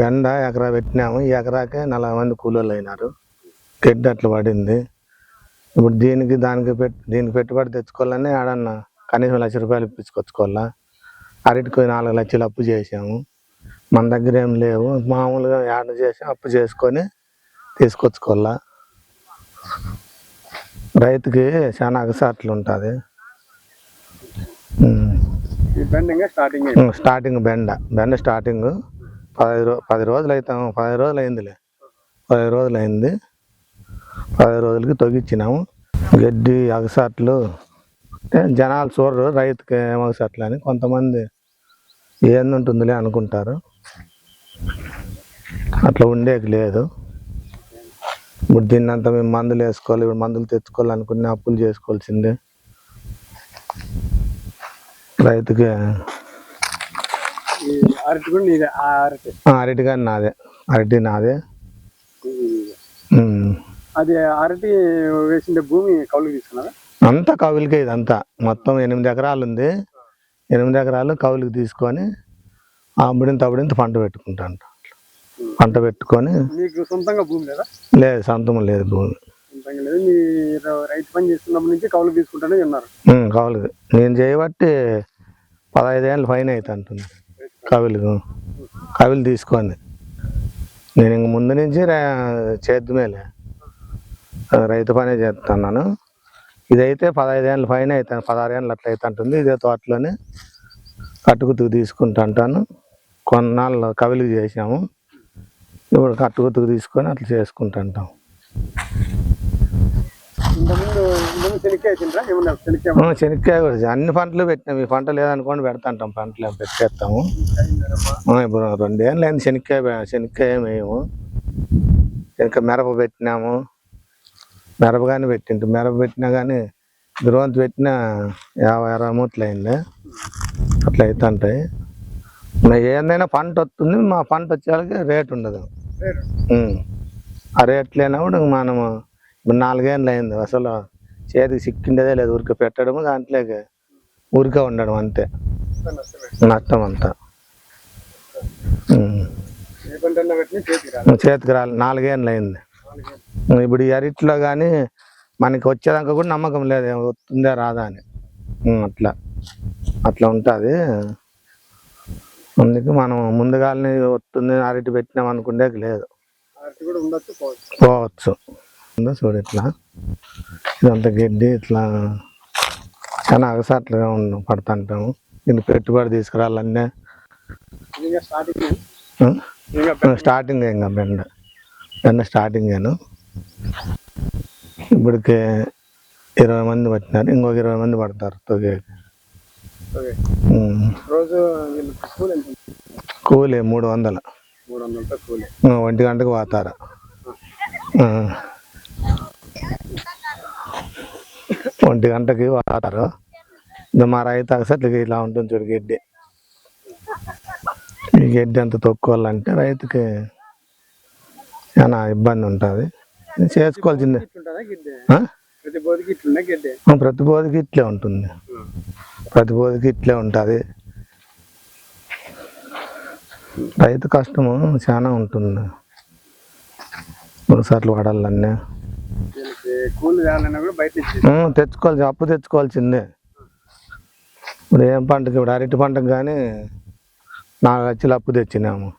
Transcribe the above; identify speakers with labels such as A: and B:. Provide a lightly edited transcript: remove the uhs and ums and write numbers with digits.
A: బెండ ఎకరా పెట్టినాము. ఈ ఎకరాకే 40 మంది కూలోళ్ళు అయినారు. గడ్డి అట్లా పడింది. ఇప్పుడు దీనికి పెట్టుబడి తెచ్చుకోవాలని ఆడన్నా కనీసం ₹1,00,000 ఇప్పించుకొచ్చుకోవాలా. అరటికి 4 లక్షలు అప్పు చేసాము. మన దగ్గర ఏం లేవు. మామూలుగా యాడ చేసి అప్పు చేసుకొని తీసుకొచ్చుకోవాలా. రైతుకి చాలా అగసాట్లు ఉంటుంది. స్టార్టింగ్ బెండ స్టార్టింగ్ 10 రోజులు అవుతాము. 10 రోజులు అయిందిలే. 10 రోజులు అయింది. 10 రోజులకి తొగిచ్చినాము. గడ్డి అగసాట్లు జనాలు చూడరు రైతుకి ఏం అగసాట్లు అని. కొంతమంది ఏందుంటుందిలే అనుకుంటారు. అట్లా ఉండేకి లేదు. ఇప్పుడు దీన్నంతా మేము మందులు వేసుకోవాలి. ఇప్పుడు మందులు తెచ్చుకోవాలనుకునే అప్పులు చేసుకోవాల్సిందే. రైతుకి అరటి కానీ నాదే. అరటి నాదే.
B: అది అరటి వేసిన భూమి కౌలుకి తీసుకున్నారా?
A: అంతా కౌలుకే. ఇదంతా మొత్తం 8 ఎకరాలు ఉంది. 8 ఎకరాలు కౌలుకి తీసుకొని అప్పుడింత పంట పెట్టుకుంటాను. పంట పెట్టుకొని.
B: మీకు సొంతంగా భూమి లేదా?
A: లేదు, సొంతం లేదు భూమి.
B: మీరు రైతు పని చేస్తున్నప్పటి నుంచి కౌలుకి తీసుకుంటానే ఉన్నారు?
A: కౌలుకి నేను చేయబట్టి 15 ఏళ్ళ పైన అయితే అంటుంది. కవులు తీసుకొని నేను ఇంక ముందు నుంచి చేద్దుమేలే రైతు పనే చేస్తున్నాను. ఇదైతే 15 ఏళ్ళ పైన అవుతాను. 16 ఏళ్ళు అట్లా అయితే అంటుంది. ఇదే తోటలోనే కట్టుకుతుకు తీసుకుంటా అంటాను. కొన్నాళ్ళు కవులుకి చేసాము. ఇప్పుడు కట్టుకుతుకు తీసుకొని అట్లా చేసుకుంటా అంటాం. శనక్కాయ కూడా అన్ని పంటలు పెట్టినాం. ఈ పంట లేదనుకోండి పెడతాంటాం. పంటలు పెట్టేస్తాము. ఇప్పుడు 2 ఏళ్ళు అయింది శనక్కాయ మేము. మిరప పెట్టినాము. మిరప కానీ మిరప పెట్టినా కానీ గ్రోత్ పెట్టినా 50-60 మూట్లు అయింది. అట్లా అవుతుంటాయి. ఏందైనా పంట వస్తుంది. మా పంట వచ్చేవాళ్ళకి రేటు ఉండదు. ఆ రేట్ లేనప్పుడు మనము ఇప్పుడు 4 ఏళ్ళు అయింది. అసలు చేతికి సిక్కిండేదే లేదు. ఊరికే పెట్టడము, దాంట్లోకి ఊరికే ఉండడం అంతే. నష్టం అంతా చేతికి రాలి 4 ఏళ్ళు అయింది. ఇప్పుడు ఈ అరటిలో కానీ మనకి వచ్చేదాకా కూడా నమ్మకం లేదు వస్తుందా రాదా అని. అట్లా ఉంటుంది. అందుకే మనం ముందుగానే వస్తుంది అరటి పెట్టినాం అనుకునేది లేదు. పోవచ్చు. చూడు ఇట్లా ఇదంతా గడ్డి ఇట్లా చాలా అగసాట్లుగా పడుతుంటాము. దీన్ని పెట్టుబడి తీసుకురావాలన్నీ స్టార్టింగ్ ఇంకా బెండ స్టార్టింగ్. ఇప్పటికే 20 మంది పట్టినారు. ఇంకొక 20 మంది పడతారు తొగేకి. కూలి 300. 1 గంటకు పోతారు. ఒంటి గంటకి పోతారు. మా రైతు అగసట్లకి ఇలా ఉంటుంది చూడు గడ్డి. ఈ గడ్డి అంత తొక్కోవాలంటే రైతుకి చాలా ఇబ్బంది ఉంటుంది. చేసుకోవాల్సిందే. ప్రతి బోధికి ఇట్లే ఉంటుంది. రైతు కష్టము చాలా ఉంటుంది. 3 సార్లు వాడాలన్నీ తెచ్చుకోవాలి. అప్పు తెచ్చుకోవాల్సిందే. ఇప్పుడు ఏం పంటకి, ఇప్పుడు అరటి పంటకు కానీ 4 లక్షలు అప్పు తెచ్చినాము.